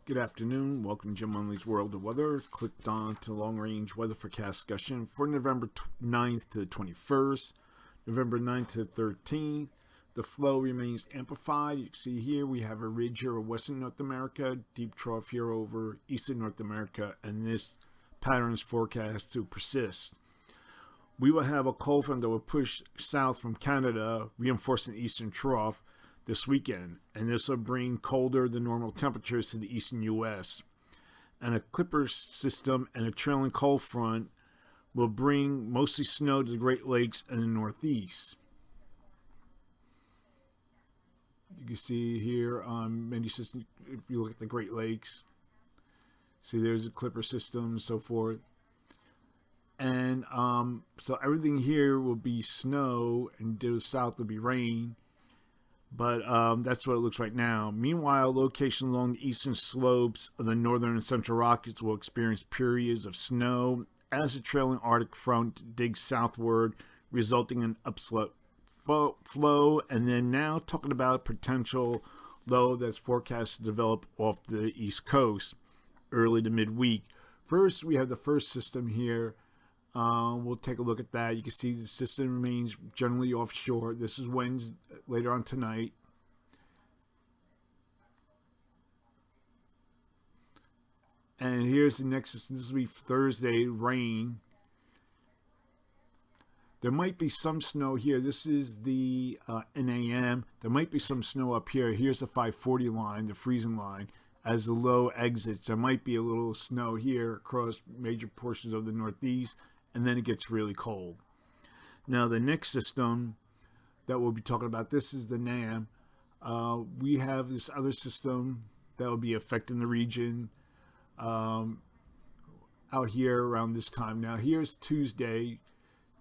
Good afternoon. Welcome to Jim Munley's World of Weather. Clicked on to long-range weather forecast discussion for November 9th to the 21st, November 9th to the 13th. The flow remains amplified. You can see here we have a ridge here over Western North America, deep trough here over Eastern North America, and this pattern is forecast to persist. We will have a cold front that will push south from Canada, reinforcing the eastern trough this weekend, and this will bring colder than normal temperatures to the eastern U.S. And a clipper system and a trailing cold front will bring mostly snow to the Great Lakes and the Northeast. You can see here on many systems, if you look at the Great Lakes, see there's a clipper system and so forth. And so everything here will be snow, and to the south will be rain. But that's what it looks right now. Meanwhile, locations along the eastern slopes of the northern and central Rockies will experience periods of snow as the trailing Arctic front digs southward, resulting in upslope flow. And then now talking about a potential low that's forecast to develop off the east coast early to midweek. First, we have the first system here. We'll take a look at that. You can see the system remains generally offshore. This is Wednesday, later on tonight. And here's the next system. This will be Thursday, rain. There might be some snow here. This is the NAM. There might be some snow up here. Here's the 540 line, the freezing line. As the low exits, there might be a little snow here across major portions of the Northeast, and then it gets really cold. Now the next system that we'll be talking about, this is the NAM. We have this other system that will be affecting the region out here around this time. Now here's Tuesday,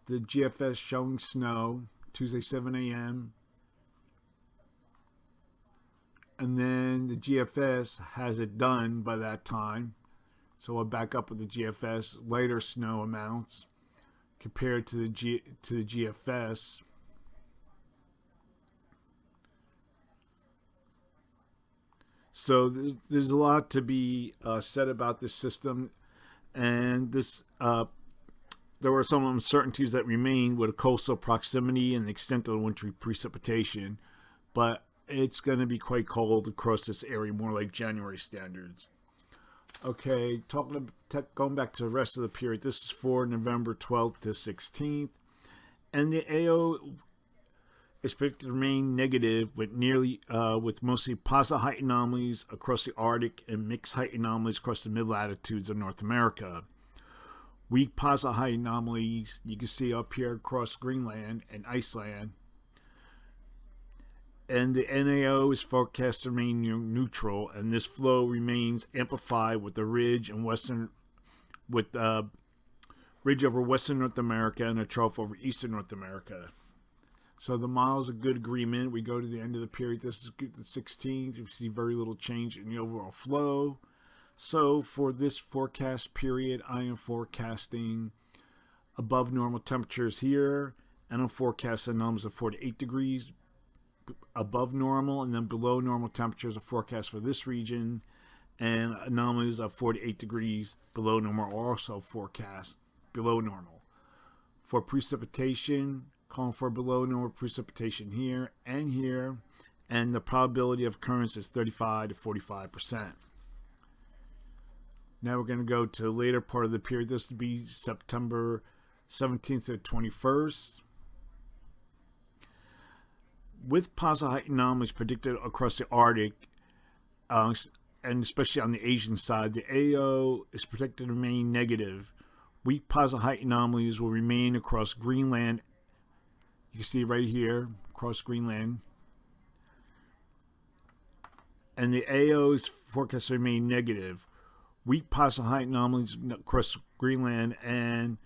the GFS showing snow, Tuesday 7 a.m. And then the GFS has it done by that time. So I'll back up with the GFS, lighter snow amounts compared to the GFS. So there's a lot to be said about this system, and this there are some uncertainties that remain with a coastal proximity and the extent of the wintry precipitation, but it's going to be quite cold across this area, more like January standards. Okay, going back to the rest of the period, this is for November 12th to 16th. And the AO is predicted to remain negative with mostly positive height anomalies across the Arctic and mixed height anomalies across the mid-latitudes of North America. Weak positive height anomalies you can see up here across Greenland and Iceland. And the NAO is forecast to remain neutral, and this flow remains amplified with the ridge over Western North America and a trough over Eastern North America. So the model is a good agreement. We go to the end of the period. This is the 16th. You see very little change in the overall flow. So for this forecast period, I am forecasting above normal temperatures here, and I'm forecasting numbers of 4 to 8 degrees above normal, and then below normal temperatures are forecast for this region, and anomalies of 4 to 8 degrees below normal are also forecast below normal. For precipitation, calling for below normal precipitation here, and the probability of occurrence is 35 to 45%. Now we're going to go to the later part of the period. This would be September 17th to 21st. With positive height anomalies predicted across the Arctic, and especially on the Asian side, the AO is predicted to remain negative. Weak positive height anomalies will remain across Greenland. You can see right here, across Greenland. And the AO is forecast to remain negative. Weak positive height anomalies across Greenland, and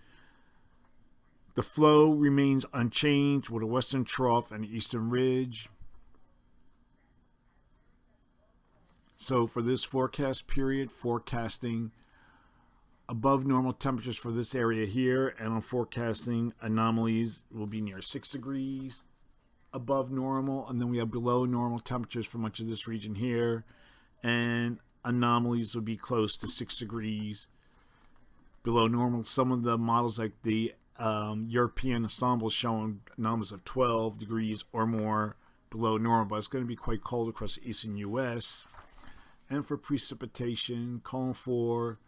the flow remains unchanged with a western trough and an eastern ridge. So for this forecast period, forecasting above normal temperatures for this area here, and I'm forecasting anomalies will be near 6 degrees above normal, and then we have below normal temperatures for much of this region here, and anomalies will be close to 6 degrees below normal. Some of the models, like the European ensemble, showing anomalies of 12 degrees or more below normal, but it's going to be quite cold across the eastern U.S. And for precipitation, calling for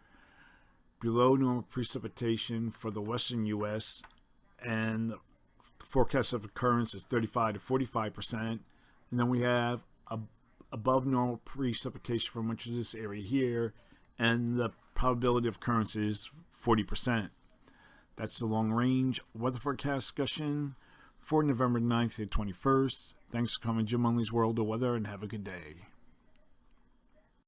below normal precipitation for the western U.S., and the forecast of occurrence is 35 to 45%. And then we have above normal precipitation for much of this area here, and the probability of occurrence is 40%. That's the long range weather forecast discussion for November 9th to 21st. Thanks for coming to Jim Munley's World of Weather, and have a good day.